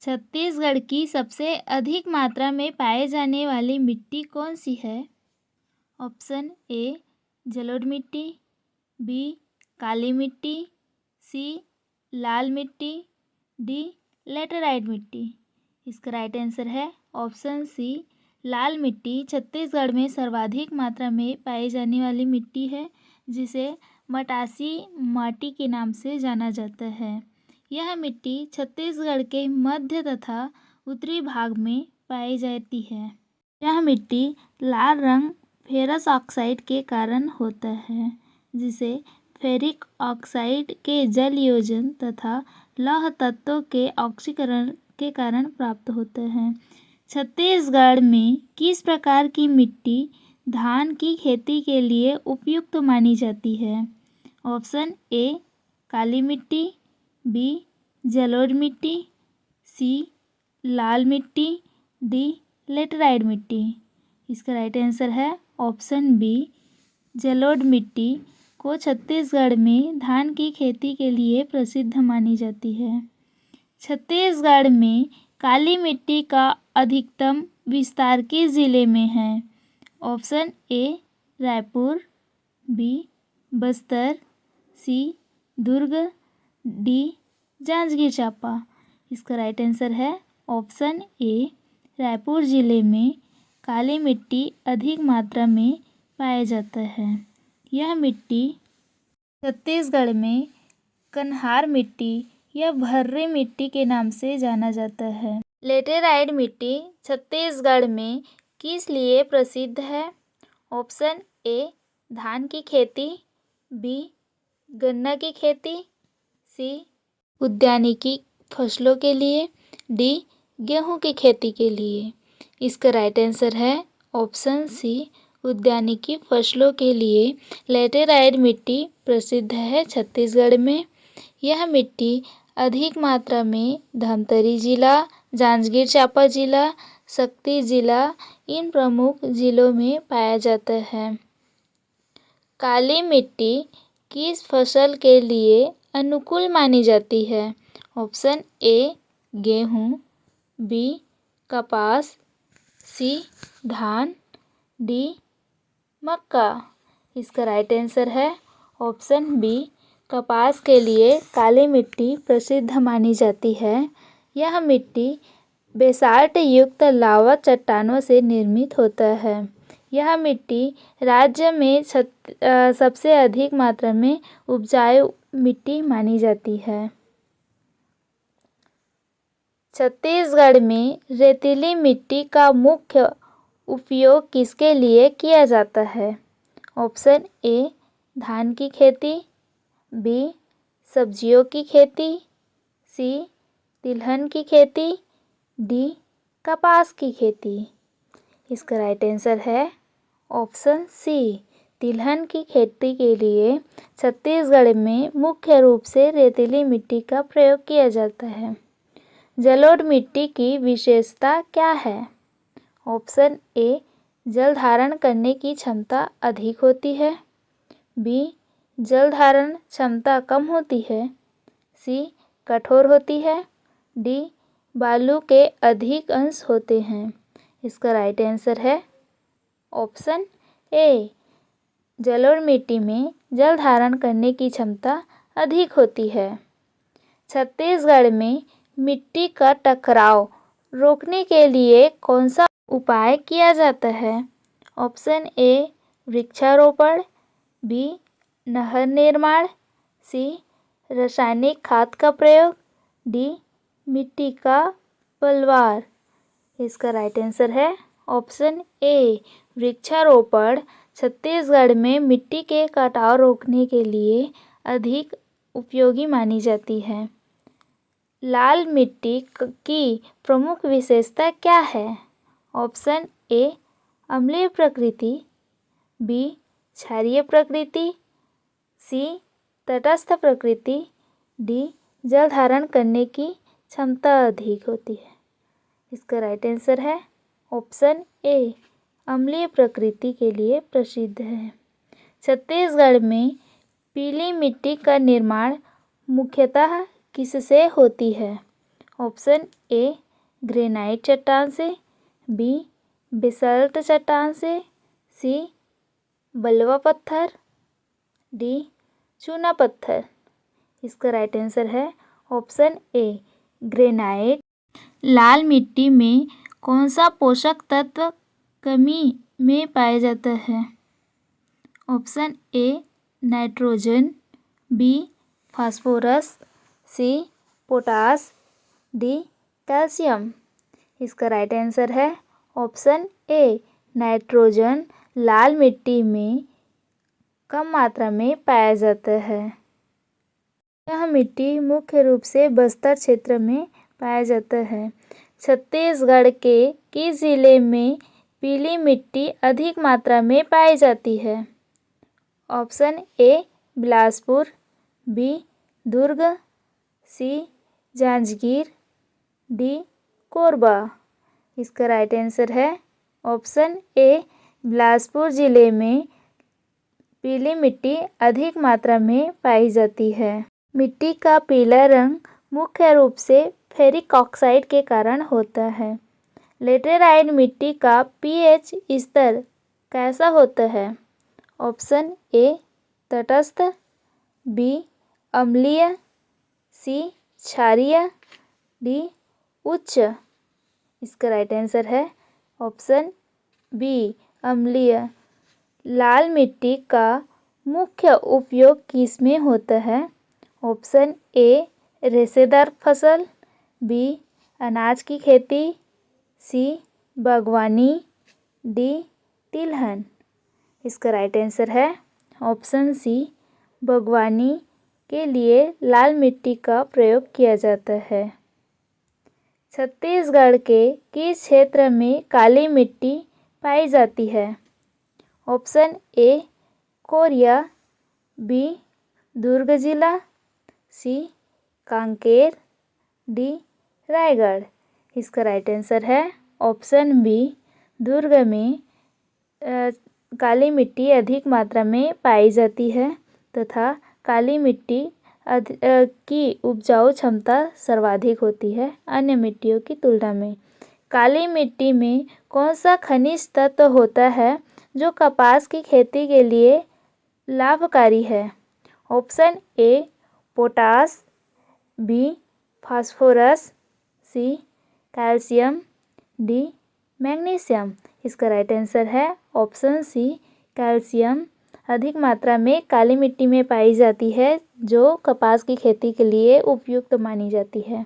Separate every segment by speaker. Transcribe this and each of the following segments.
Speaker 1: छत्तीसगढ़ की सबसे अधिक मात्रा में पाए जाने वाली मिट्टी कौन सी है? ऑप्शन ए जलोढ़ मिट्टी, बी काली मिट्टी, सी लाल मिट्टी, डी लेटेराइट मिट्टी। इसका राइट आंसर है ऑप्शन सी लाल मिट्टी। छत्तीसगढ़ में सर्वाधिक मात्रा में पाई जाने वाली मिट्टी है, जिसे मटासी माटी के नाम से जाना जाता है। यह मिट्टी छत्तीसगढ़ के मध्य तथा उत्तरी भाग में पाई जाती है। यह मिट्टी लाल रंग फेरस ऑक्साइड के कारण होता है, जिसे फेरिक ऑक्साइड के जल योजन तथा लौह तत्वों के ऑक्सीकरण के कारण प्राप्त होता है। छत्तीसगढ़ में किस प्रकार की मिट्टी धान की खेती के लिए उपयुक्त मानी जाती है? ऑप्शन ए काली मिट्टी, बी जलोढ़ मिट्टी, सी लाल मिट्टी, डी लेटेराइट मिट्टी। इसका राइट आंसर है ऑप्शन बी जलोढ़ मिट्टी को छत्तीसगढ़ में धान की खेती के लिए प्रसिद्ध मानी जाती है। छत्तीसगढ़ में काली मिट्टी का अधिकतम विस्तार किस जिले में है? Option A Raipur, B Bastar, C Durg, D Janjgir Champa. इसका राइट आंसर है ऑप्शन ए रायपुर जिले में काली मिट्टी अधिक मात्रा में पाया जाता है। यह मिट्टी छत्तीसगढ़ में कन्हार मिट्टी या भर्री मिट्टी के नाम से जाना जाता है। लेटेराइट मिट्टी छत्तीसगढ़ में किस लिए प्रसिद्ध है? ऑप्शन ए धान की खेती, बी गन्ना की खेती, सी उद्यानिकी फसलों के लिए, डी गेहूं की खेती के लिए। इसका राइट आंसर है ऑप्शन सी उद्यानिकी फसलों के लिए लेटेराइट मिट्टी प्रसिद्ध है छत्तीसगढ़ में। यह मिट्टी अधिक मात्रा में धमतरी जिला, जांजगीर चांपा जिला, शक्ति जिला इन प्रमुख जिलों में पाया जाता है। काली मिट्टी किस फसल के लिए अनुकूल मानी जाती है? ऑप्शन ए गेहूँ, बी कपास, सी धान, डी मक्का। इसका राइट आंसर है ऑप्शन बी कपास के लिए काली मिट्टी प्रसिद्ध मानी जाती है। यह मिट्टी बेसाल्ट युक्त लावा चट्टानों से निर्मित होता है। यह मिट्टी राज्य में सबसे अधिक मात्रा में उपजाऊ मिट्टी मानी जाती है। छत्तीसगढ़ में रेतीली मिट्टी का मुख्य उपयोग किसके लिए किया जाता है? ऑप्शन ए धान की खेती, बी सब्जियों की खेती, सी तिलहन की खेती, डी कपास की खेती। इसका राइट आंसर है ऑप्शन सी तिलहन की खेती के लिए छत्तीसगढ़ में मुख्य रूप से रेतीली मिट्टी का प्रयोग किया जाता है। जलोढ़ मिट्टी की विशेषता क्या है? ऑप्शन ए जल धारण करने की क्षमता अधिक होती है, बी जल धारण क्षमता कम होती है, सी कठोर होती है, डी बालू के अधिक अंश होते हैं। इसका राइट आंसर है ऑप्शन ए जलोढ़ मिट्टी में जल धारण करने की क्षमता अधिक होती है। छत्तीसगढ़ में मिट्टी का टकराव रोकने के लिए कौन सा उपाय किया जाता है? ऑप्शन ए वृक्षारोपण, बी नहर निर्माण, सी रासायनिक खाद का प्रयोग, डी मिट्टी का पलवार। इसका राइट आंसर है ऑप्शन ए वृक्षारोपण छत्तीसगढ़ में मिट्टी के कटाव रोकने के लिए अधिक उपयोगी मानी जाती है। लाल मिट्टी की प्रमुख विशेषता क्या है? ऑप्शन ए अम्लीय प्रकृति, बी क्षारीय प्रकृति, सी तटस्थ प्रकृति, डी जल धारण करने की क्षमता अधिक होती है। इसका राइट आंसर है ऑप्शन ए अम्लीय प्रकृति के लिए प्रसिद्ध है। छत्तीसगढ़ में पीली मिट्टी का निर्माण मुख्यतः किससे होती है? ऑप्शन ए ग्रेनाइट चट्टान से, बी बेसाल्ट चट्टान से, सी बलुआ पत्थर, डी चूना पत्थर। इसका राइट आंसर है ऑप्शन ए ग्रेनाइट। लाल मिट्टी में कौन सा पोषक तत्व कमी में पाया जाता है? Option A nitrogen, B phosphorus, C potash, D calcium. इसका राइट आंसर है ऑप्शन ए नाइट्रोजन। लाल मिट्टी में कम मात्रा में पाया जाता है। यह मिट्टी मुख्य रूप से बस्तर क्षेत्र में पाया जाता है। छत्तीसगढ़ के किस जिले में पीली मिट्टी अधिक मात्रा में पाई जाती है? Option A Bilaspur, B Durg, C Janjgir, D Korba. इसका राइट आंसर है ऑप्शन ए बिलासपुर जिले में पीली मिट्टी अधिक मात्रा में पाई जाती है। मिट्टी का पीला रंग मुख्य रूप से फेरिक ऑक्साइड के कारण होता है। लेटेराइट मिट्टी का पीएच स्तर कैसा होता है? ऑप्शन ए तटस्थ, बी अम्लीय, सी क्षारीय, डी उच्च। इसका राइट आंसर है ऑप्शन बी अम्लीय। लाल मिट्टी का मुख्य उपयोग किस में होता है? ऑप्शन ए रेशेदार फसल, बी अनाज की खेती, सी बागवानी, डी तिलहन। इसका राइट आंसर है ऑप्शन सी बागवानी के लिए लाल मिट्टी का प्रयोग किया जाता है। छत्तीसगढ़ के किस क्षेत्र में काली मिट्टी पाई जाती है? ऑप्शन ए कोरिया, बी दुर्ग जिला, सी कांकेर, डी रायगढ़। इसका राइट आंसर है ऑप्शन बी दुर्ग में काली मिट्टी अधिक मात्रा में पाई जाती है तथा काली मिट्टी की उपजाऊ क्षमता सर्वाधिक होती है अन्य मिट्टियों की तुलना में। काली मिट्टी में कौन सा खनिज तत्व होता है जो कपास की खेती के लिए लाभकारी है? Option A potash, B phosphorus, C calcium, D magnesium. इसका राइट आंसर है ऑप्शन सी कैल्शियम अधिक मात्रा में काली मिट्टी में पाई जाती है जो कपास की खेती के लिए उपयुक्त मानी जाती है।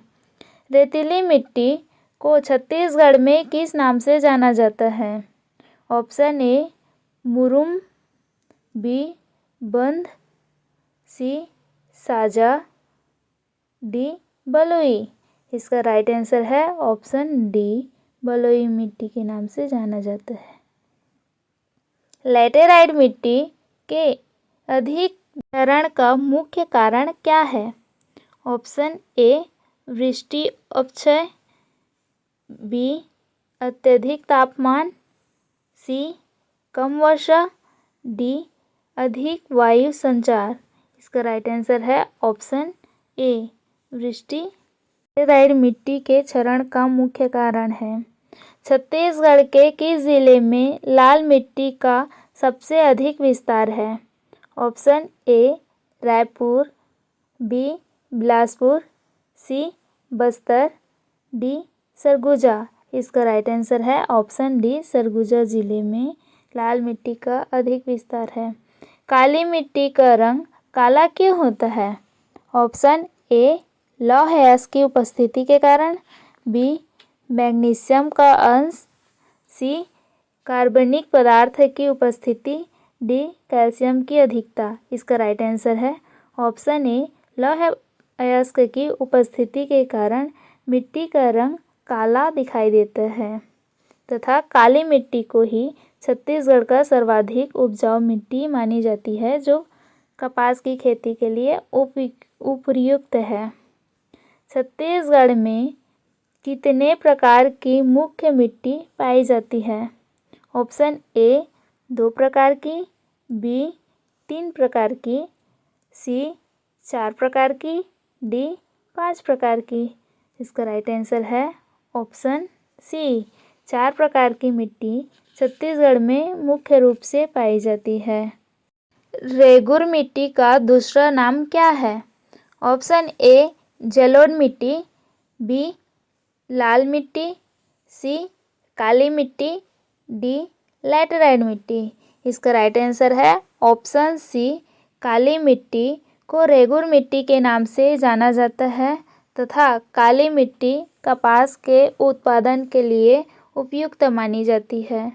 Speaker 1: रेतीली मिट्टी को छत्तीसगढ़ में किस नाम से जाना जाता है? ऑप्शन ए मुरुम, बी बंध, सी साजा, डी बलुई। इसका राइट आंसर है ऑप्शन डी बलुई मिट्टी के नाम से जाना जाता है। लैटेराइट मिट्टी के अधिकरण का मुख्य कारण क्या है? ऑप्शन ए वृष्टि अपक्षय, बी अत्यधिक तापमान, सी कम वर्षा, डी अधिक वायु संचार। इसका राइट आंसर है ऑप्शन ए वृष्टि। लैटेराइट मिट्टी के क्षरण का मुख्य कारण है। छत्तीसगढ़ के किस जिले में लाल मिट्टी का सबसे अधिक विस्तार है? Option A Raipur, B Bilaspur, C Bastar, D Surguja. इसका राइट आंसर है ऑप्शन डी सरगुजा जिले में लाल मिट्टी का अधिक विस्तार है। काली मिट्टी का रंग काला क्यों होता है? ऑप्शन ए लौह अयस्क की उपस्थिति के कारण, बी मैग्नीशियम का अंश, सी कार्बनिक पदार्थ की उपस्थिति, डी कैल्शियम की अधिकता। इसका राइट आंसर है ऑप्शन ए लौह अयस्क की उपस्थिति के कारण मिट्टी का रंग काला दिखाई देता है तथा काली मिट्टी को ही छत्तीसगढ़ का सर्वाधिक उपजाऊ मिट्टी मानी जाती है जो कपास की खेती के लिए उपयुक्त है। छत्तीसगढ़ में कितने प्रकार की मुख्य मिट्टी पाई जाती है? ऑप्शन ए 2 प्रकार की, बी 3 प्रकार की, सी 4 प्रकार की, डी 5 प्रकार की। इसका राइट आंसर है ऑप्शन सी। 4 प्रकार की मिट्टी छत्तीसगढ़ में मुख्य रूप से पाई जाती है। रेगुर मिट्टी का दूसरा नाम क्या है? ऑप्शन ए जलोढ़ मिट्टी, बी लाल मिट्टी, सी काली मिट्टी, डी लैटेराइट मिट्टी। इसका राइट आंसर है ऑप्शन सी। काली मिट्टी को रेगुर मिट्टी के नाम से जाना जाता है तथा काली मिट्टी कपास के उत्पादन के लिए उपयुक्त मानी जाती है।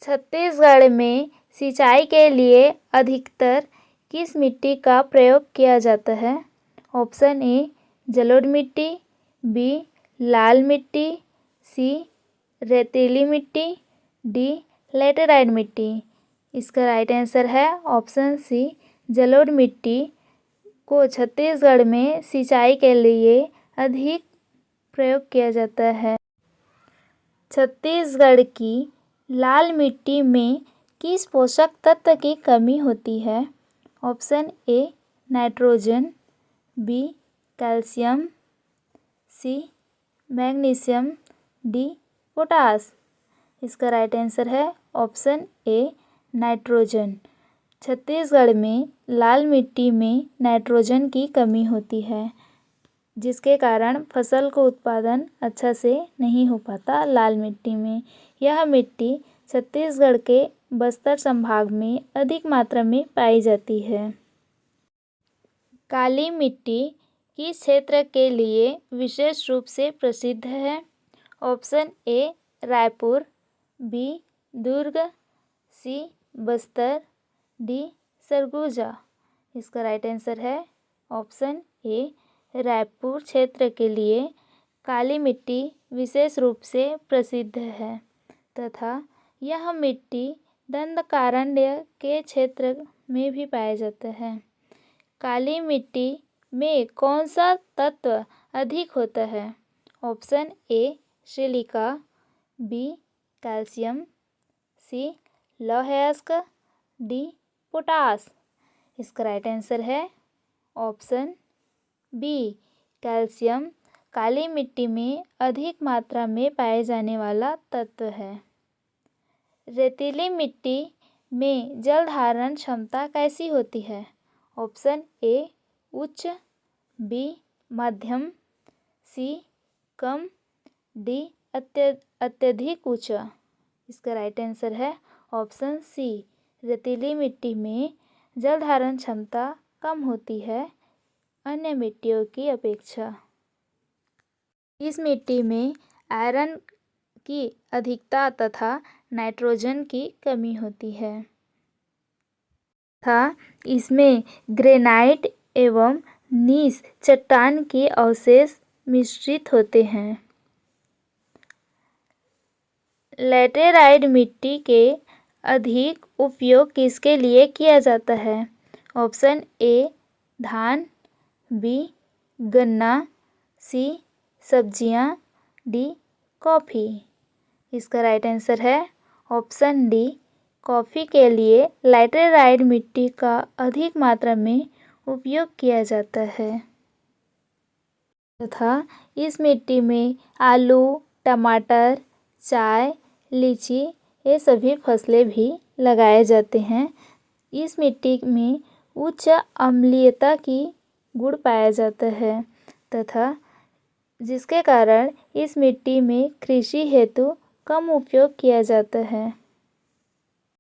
Speaker 1: छत्तीसगढ़ में सिंचाई के लिए अधिकतर किस मिट्टी का प्रयोग किया जाता है? ऑप्शन ए जलोढ़ मिट्टी, बी लाल मिट्टी, सी रेतीली मिट्टी, डी लैटेराइट मिट्टी। इसका राइट आंसर है ऑप्शन सी। जलोढ़ मिट्टी को छत्तीसगढ़ में सिंचाई के लिए अधिक प्रयोग किया जाता है। छत्तीसगढ़ की लाल मिट्टी में किस पोषक तत्व की कमी होती है? Option A nitrogen, B calcium, C magnesium, D potash. इसका राइट आंसर है ऑप्शन ए नाइट्रोजन। छत्तीसगढ़ में लाल मिट्टी में नाइट्रोजन की कमी होती है जिसके कारण फसल को उत्पादन अच्छा से नहीं हो पाता लाल मिट्टी में। यह मिट्टी छत्तीसगढ़ के बस्तर संभाग में अधिक मात्रा में पाई जाती है। काली मिट्टी किस क्षेत्र के लिए विशेष रूप से प्रसिद्ध है? Option A Raipur, B Durg, C Bastar, D Surguja. इसका राइट आंसर है ऑप्शन ए रायपुर क्षेत्र के लिए काली मिट्टी विशेष रूप से प्रसिद्ध है तथा यह मिट्टी दंडकारण्य के क्षेत्र में भी पाया जाता है। काली मिट्टी में कौन सा तत्व अधिक होता है? Option A silica, B calcium, C लौह अयस्क, डी पोटास। इसका राइट आंसर है ऑप्शन बी कैल्शियम काली मिट्टी में अधिक मात्रा में पाए जाने वाला तत्व है। रेतीली मिट्टी में जल धारण क्षमता कैसी होती है? ऑप्शन ए उच्च, बी मध्यम, सी कम, डी अत्यधिक उच्च। इसका राइट आंसर है ऑप्शन सी। रेतीली मिट्टी में जल धारण क्षमता कम होती है अन्य मिट्टियों की अपेक्षा। इस मिट्टी में आयरन की अधिकता तथा नाइट्रोजन की कमी होती है तथा इसमें ग्रेनाइट एवं नीस चट्टान के अवशेष मिश्रित होते हैं। लैटेराइट मिट्टी के अधिक उपयोग किसके लिए किया जाता है? ऑप्शन ए धान, बी गन्ना, सी सब्जियां, डी कॉफ़ी। इसका राइट आंसर है ऑप्शन डी कॉफ़ी के लिए लैटेराइट मिट्टी का अधिक मात्रा में उपयोग किया जाता है तथा इस मिट्टी में आलू, टमाटर, चाय, लीची ये सभी फसलें भी लगाए जाते हैं। इस मिट्टी में उच्च अम्लीयता की गुण पाया जाता है तथा जिसके कारण इस मिट्टी में कृषि हेतु कम उपयोग किया जाता है।